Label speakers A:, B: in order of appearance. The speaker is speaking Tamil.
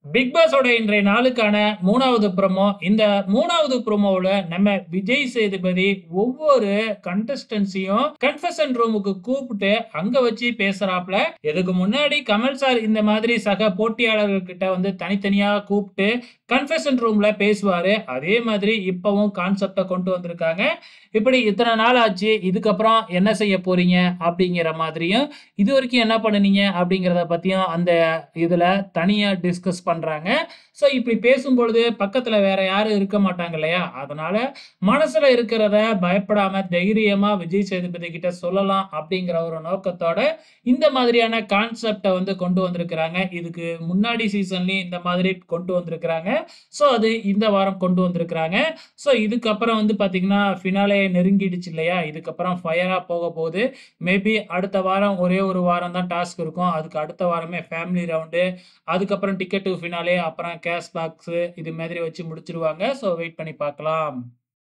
A: பிக் பாஸோட இன்றைய நாளுக்கான 3வது ப்ரோமோ. இந்த 3வது ப்ரோமோவுல நம்ம விஜய் சேதுபதி ஒவ்வொரு கண்டஸ்டன்ட்ஸையும் கன்ஃபெஷன் ரூமுக்கு கூப்பிட்டு அங்க வச்சு பேசுறாப்ல. இதுக்கு முன்னாடி கமல் சார் இந்த மாதிரி சக போட்டியாளர்கள் கிட்ட வந்து தனித்தனியா கூப்பிட்டு கன்ஃபெஷன் ரூம்ல பேசுவாரு. அதே மாதிரி இப்பவும் கான்செப்ட கொண்டு வந்திருக்காங்க. இப்படி இத்தனை நாள் ஆச்சு, இதுக்கப்புறம் என்ன செய்ய போறீங்க அப்படிங்கிற மாதிரியும், இதுவரைக்கும் என்ன பண்ணுனீங்க அப்படிங்கிறத பத்தியும் அந்த இதுல தனியா டிஸ்கஸ் பண்றாங்க. ஸோ இப்படி பேசும்பொழுது பக்கத்துல வேற யாரும் இருக்க மாட்டாங்க இல்லையா? அதனால மனசுல இருக்கிறத பயப்படாம தைரியமா விஜய் சேதுபதி கிட்ட சொல்லலாம் அப்படிங்கிற ஒரு நோக்கத்தோட இந்த மாதிரியான கான்செப்ட்ட வந்து கொண்டு வந்திருக்கிறாங்க. இதுக்கு முன்னாடி சீசன்லயும் இந்த மாதிரி கொண்டு வந்திருக்கிறாங்க. ஸோ அது இந்த வாரம் கொண்டு வந்திருக்கிறாங்க. ஸோ இதுக்கப்புறம் வந்து பார்த்தீங்கன்னா, ஃபினாலே நெருங்கிடுச்சு இல்லையா? இதுக்கப்புறம் ஃபயரா போகப்போகுது. மேபி அடுத்த வாரம் ஒரே 1 வாரம் தான் டாஸ்க் இருக்கும். அதுக்கு அடுத்த வாரமே ஃபேமிலி ரவுண்டு, அதுக்கப்புறம் டிக்கெட் டூ ஃபினாலே, அப்புறம் கேஷ் பாக்ஸு இது மாதிரி வச்சு முடிச்சுருவாங்க. ஸோ வெயிட் பண்ணி பார்க்கலாம்.